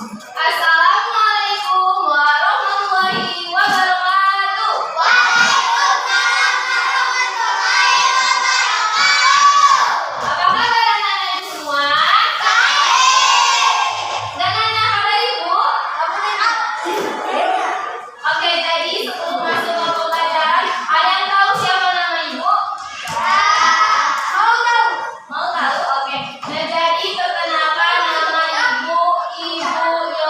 Assalamualaikum warahmatullahi wabarakatuh. Waalaikumsalam warahmatullahi wabarakatuh. Apa kabar anak-anak semua? Baik. Dan anak kabar ibu? Oke, jadi sebelum masuk ke pelajaran, ada yang tahu siapa nama ibu? Mau tahu? Mau tahu? Oke. Nah, jadi perkenalkan nama ibu Yolanda.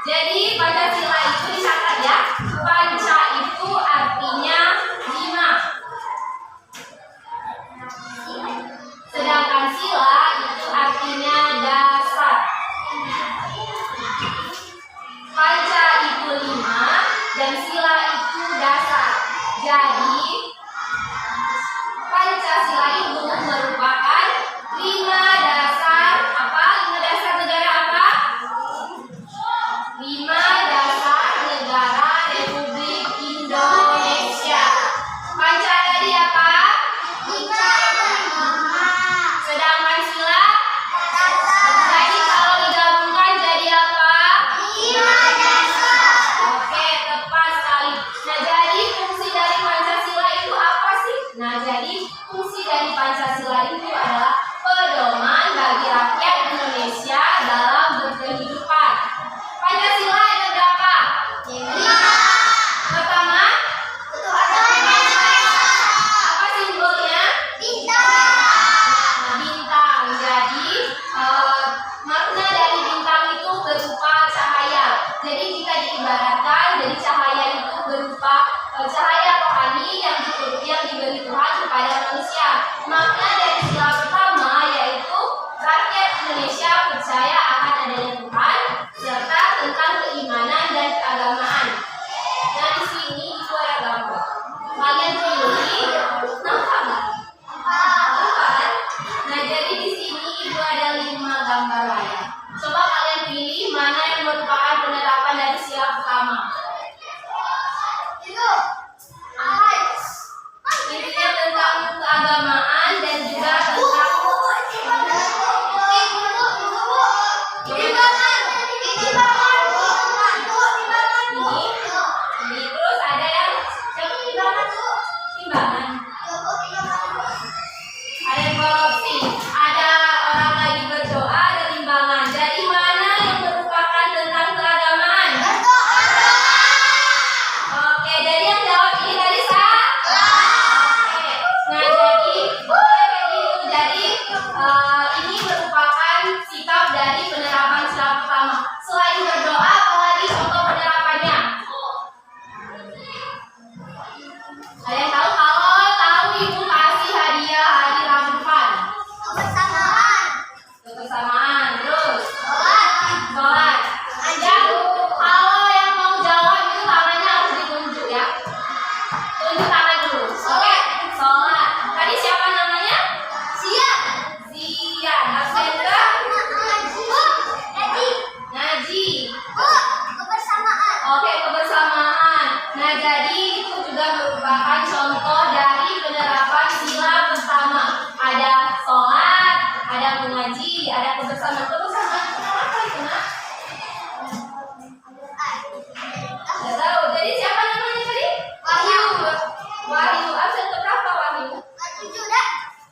Jadi Pancasila itu dicatat ya. Panca itu artinya 5. Sedangkan sila itu artinya dasar. Panca itu 5 dan sila itu dasar. Jadi Pancasila itu merupakan 5 dasar apa? 5 dasar negara apa? 5 dasar negara Republik Indonesia. Panca tadi apa? 5. Sedangkan sila? Jadi kalau digabungkan jadi apa? 5 dasar. Oke, tepat sekali. Nah, jadi fungsi dari Pancasila itu apa sih? Nah, jadi fungsi dari Pancasila itu adalah pedoman bagi rakyat Indonesia dalam berkehidupan. Pancasila ada berapa? 5. Pertama, apa simbolnya? Bintang. Jadi makna dari bintang itu berupa cahaya. Jadi jika diibaratkan, jadi cahaya itu berupa cahaya rohani yang diberi Tuhan kepada manusia. Makna dari sila pertama yaitu rakyat Indonesia percaya akan adanya Tuhan serta tentang keimanan dan keagamaan. Nah, di sini itu ada gambar. Kalian pilih, nampak nggak? Nampak? Nah, jadi di sini itu ada 5 gambar layar. Coba kalian pilih mana yang merupakan penerapan dari sila pertama. Intinya tentang keagamaan dan juga tentang ini terus ada yang timbangan. Ada yang korupsi, ada orang lagi berdoa, ada timbangan. Jadi mana yang merupakan tentang keagamaan? Oke, jadi yang jawab ini tadi salah. Oke, nah jadi kayak gitu. Jadi ini merupakan sikap dari penerapan sila pertama. Selain berdoa, apalagi contoh penerapannya? Ada yang tahu? Kalau tahu ibu kasih hadiah hari Rabu depan. Kebersamaan. Terus sholat. Dan kalau yang mau jawab itu tangannya harus ditunjuk ya. Tunjuk tangan dulu. Oke, sholat. Tadi siapa namanya? Zian. Absen ke? Naji. Oke, kebersamaan. Nah, jadi itu juga merupakan contoh dari penerapan sila pertama. Ada sholat, ada mengaji, ada kebersamaan. Kebersamaan itu apa itu, Nak? Nggak tahu. Jadi siapa namanya tadi? Wahyu. Absen ke berapa Wahyu?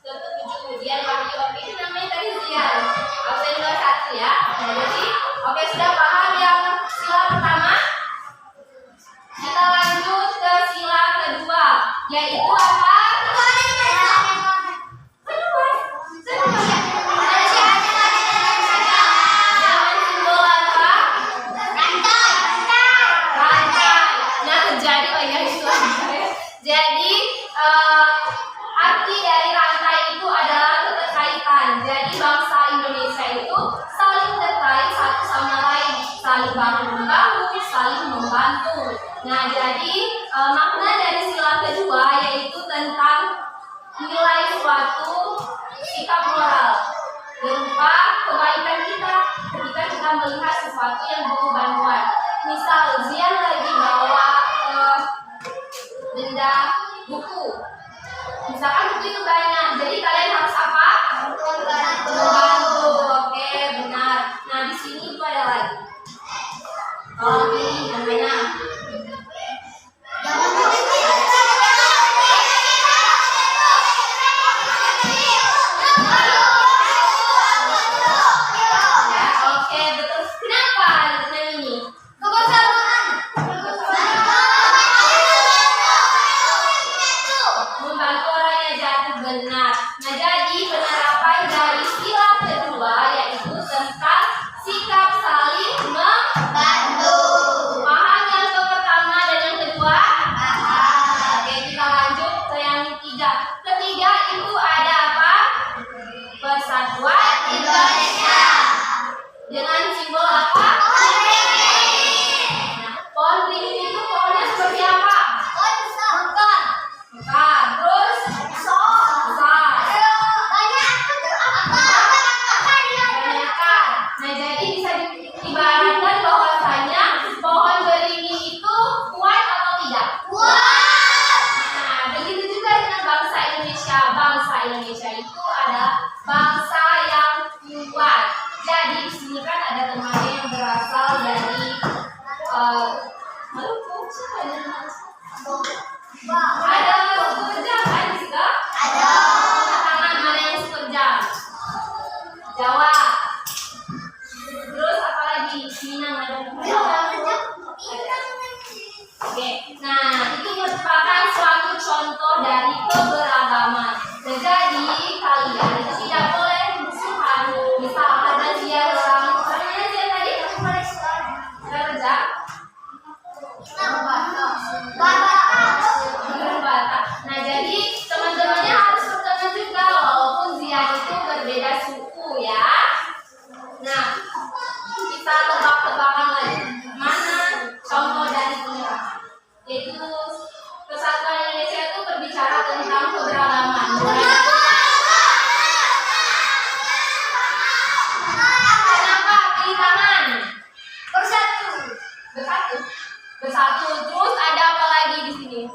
Ke-7. Dian Wahyu. Oke, ini namanya tadi Zian. Absen ke 1 ya. Nah, jadi oke, sudah paham yang sila pertama? Kita lanjut ke sila kedua, yaitu apa? Kedua. Dengan simbol apa? Rantai. Nah, jadi itu aja. Jadi arti dari rantai itu adalah keterkaitan. Jadi bangsa Indonesia itu saling terkait satu sama lain, saling bahu-membahu, saling membantu. Nah, jadi makna dari sila kedua yaitu tentang nilai suatu sikap moral berupa kebaikan kita ketika kita melihat sesuatu yang butuh bantuan. Misal Zian lagi bawa benda buku, misalkan buku itu banyak, jadi kalian harus apa? Membantu. Oke, benar. Nah, di sini itu ada lagi. Tolong pilih yang mana? Oke, betul. Kenapa dengan ini? Kebersamaan. Membantu orang yang jatuh, benar. Nah, kita tebak-tebakan lagi. Mana contoh dari penyerahan? Yaitu Kesatuan Indonesia itu berbicara tentang keberagaman. Kenapa? Pilih tangan. Bersatu. Bersatu. Bersatu. Terus ada apa lagi di sini?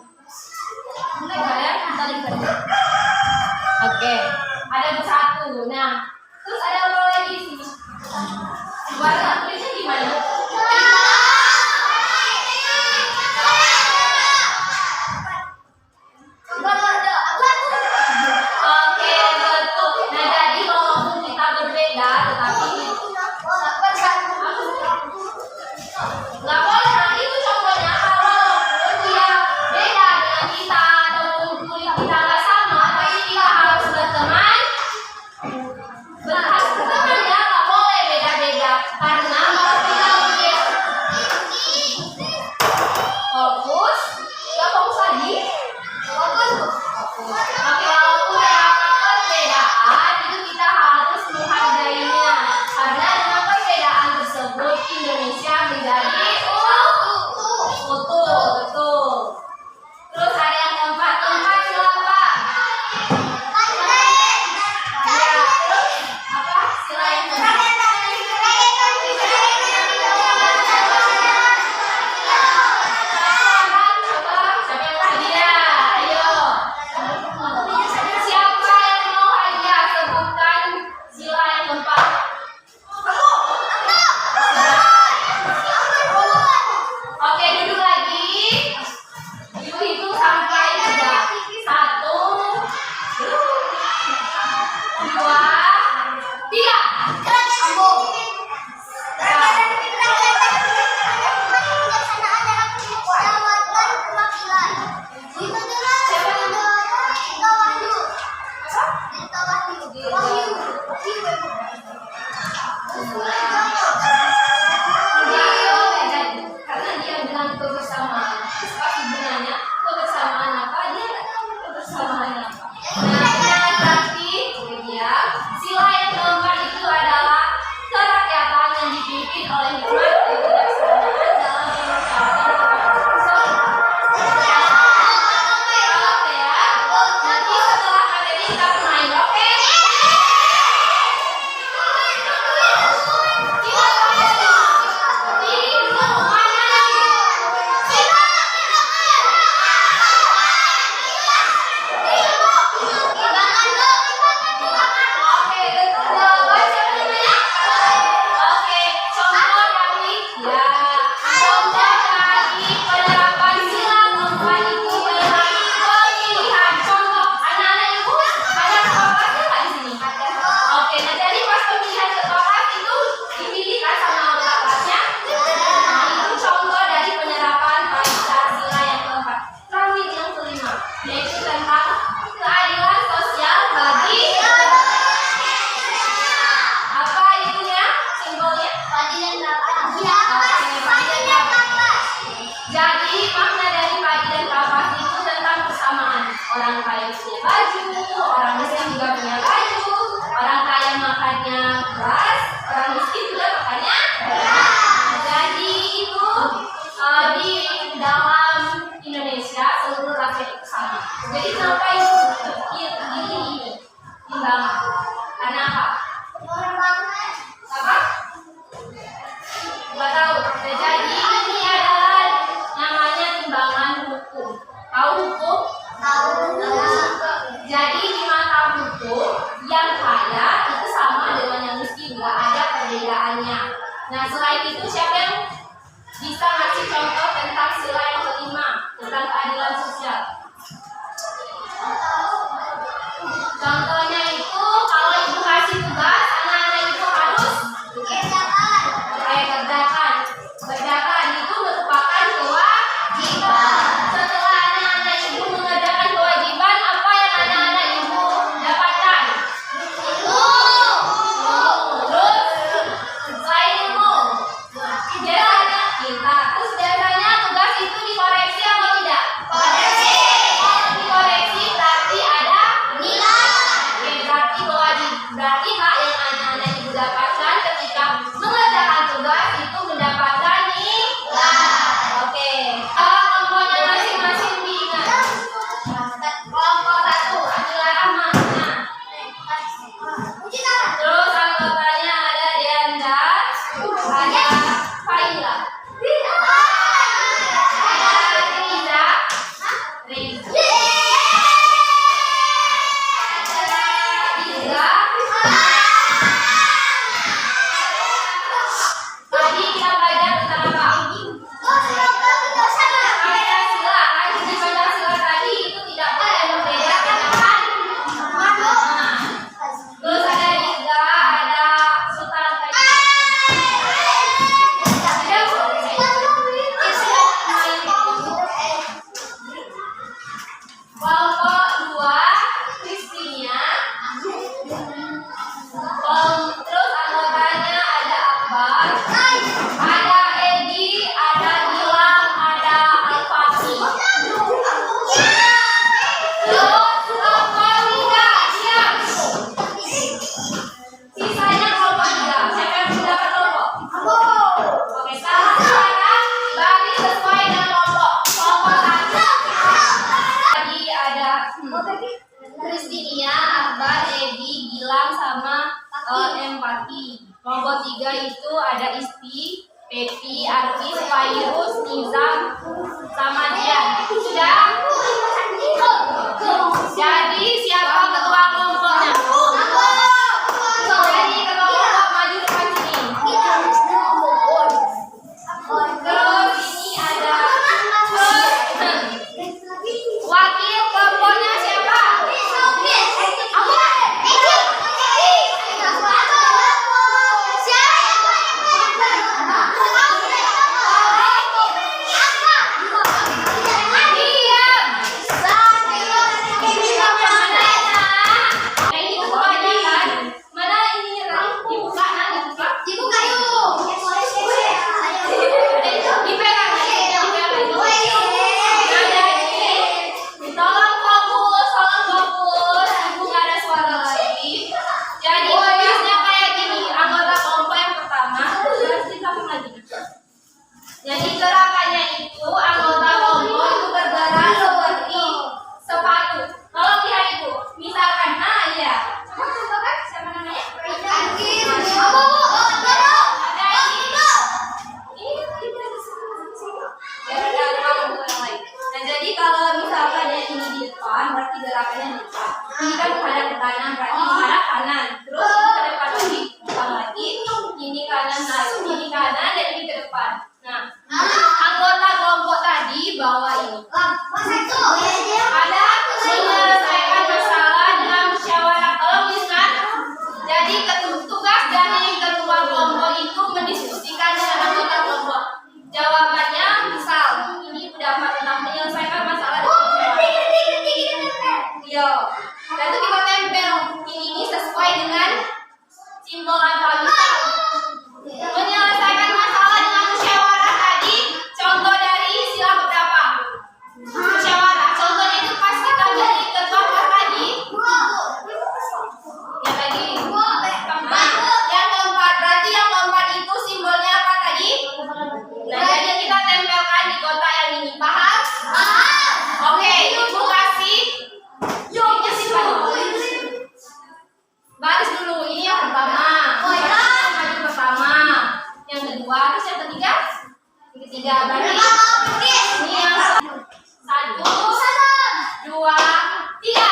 Oke. Ada bersatu. Nah, terus ada apa lagi di sini? Warna tulisnya gimana? Oke, betul. Nah, jadi walaupun kita berbeda, tetapi nggak boleh. Nah, itu contohnya kalau walaupun dia beda dengan kita ataupun kulit kita nggak sama, tapi kita harus berteman. Harus berteman ya, nggak boleh beda-beda. Karena kalau kita berbeda, fokus, nggak fokus lagi. Fokus. Oke, walaupun ada perbedaan, itu kita harus menghargainya. Karena dengan perbedaan tersebut Indonesia menjadi utuh, betul. Terus ada yang keempat sila apa? Ya, terus apa? Sila yang keempat. Coba, siapa yang mau hadiah? Ayo. Siapa yang mau hadiah? Sebutkan sila yang keempat. Oke, duduk lagi. Ibu hitung sampai 3. 1, 2, 3. Karena dia bilang kebersamaan, terus pas ibu nanya kebersamaan apa, dia nggak tahu kebersamaan apa. Nah, dengan berarti ya, sila yang keempat itu adalah kerakyatan yang dipimpin oleh hikmat dan kebijaksanaan dalam permusyawaratan kebangsaan. Oke ya, nanti setelah materi kita bermain, oke? Oke, betul jawaban siapa namanya? Oke, contoh dari penerapan sila keempat itu adalah pemilihan. Contoh, anak-anak ibu ada ketua kelas nggak di sini? Oke, nah jadi pas pemilihan ketua kelas itu dipilih kan sama anggota kelasnya. Nah, itu contoh dari penerapan Pancasila yang keempat. Lanjut yang kelima, yaitu tentang keadilan sosial bagi apa itunya simbolnya? Jadi makna dari padi dan kapas itu tentang persamaan. Orang kaya punya baju, orang miskin juga punya baju. Orang kaya makannya beras, orang miskin juga makannya beras. Jadi itu di dalam Indonesia seluruh rakyat itu sama. Jadi kenapa itu ini timbangan? Karena apa? Apa? Gak tahu. Nah, jadi ini adalah namanya timbangan hukum. Tahu hukum? Jadi di mata hukum yang kaya itu sama dengan yang miskin, nggak ada perbedaannya. Nah, selain itu siapa yang bisa ngasih contoh tentang sila yang kelima tentang keadilan sosial? Contohnya itu kalau ibu kasih tugas, anak-anak itu harus kerjakan. Kerjakan itu merupakan kewajiban. Setelah anak-anak ibu mengerjakan kewajiban, apa yang anak-anak ibu dapatkan? Terus selain ilmu, biasanya kita. Terus biasanya tugas itu dikoreksi atau tidak? Koreksi. tiga itu ada Isti, Pepi, Artis, Virus, Nizam, sama Dian. Sudah? Jadi siapa ketua kelompoknya? Jadi ketua kelompok maju depan sini. Terus ini ada wakil kelompoknya siapa? Jadi gerakannya itu anggota kelompok itu bergerak seperti sepatu. Kalau lihat itu, misalkan, nah ya, coba contohkan siapa namanya? Nah jadi kalau misalkan yang ini di depan, berarti gerakannya di depan. Ini kan menghadap ke kanan, berarti menghadap kanan. Terus ini ke depan lagi, ini kanan lagi, ini kanan dan ini ke depan. Nah, anggota kelompok tadi bawa ini. Ada menyelesaikan masalah dengan musyawarah. Kalau ingat, jadi tugas dari ketua kelompok itu mendiskusikan dengan anggota kelompok. Jawabannya misal ini pendapat tentang menyelesaikan masalah dengan musyawarah. Yo, dan itu kita tempel ini sesuai dengan simbol atau misal. Menyelesaikan masalah dengan musyawarah tadi, contoh dari sila berapa? Musyawarah. Contohnya itu pas kita jadi ketua kelas tadi. Ya tadi. Yang keempat, berarti yang keempat itu simbolnya apa tadi? Nah, jadi kita tempelkan di kotak yang ini, paham? Oke, ibu kasih. Ini sifat dulu. Baris dulu, ini yang pertama. Pertama, yang kedua, terus yang ketiga, berarti ini yang 1, 2, 3.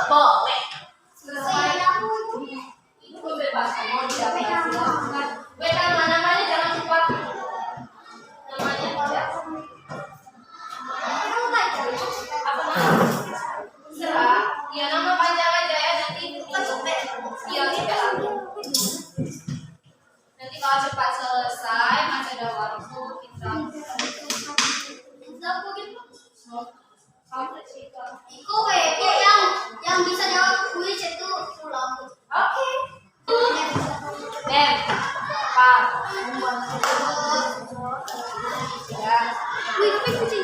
Boleh. Selesai. Itu bebas. mau didaftar silakan. Baik, namanya jangan lupa namanya aja. Apa nama? Serah. Ya nama panjang aja ya, nanti iya kita. Nanti kalau cepat selesai masih ada waktu kita. Iko kayak yang bisa jawab kuis itu pulang. Oke. Ben. Pak. Ya. Wih, tapi kucing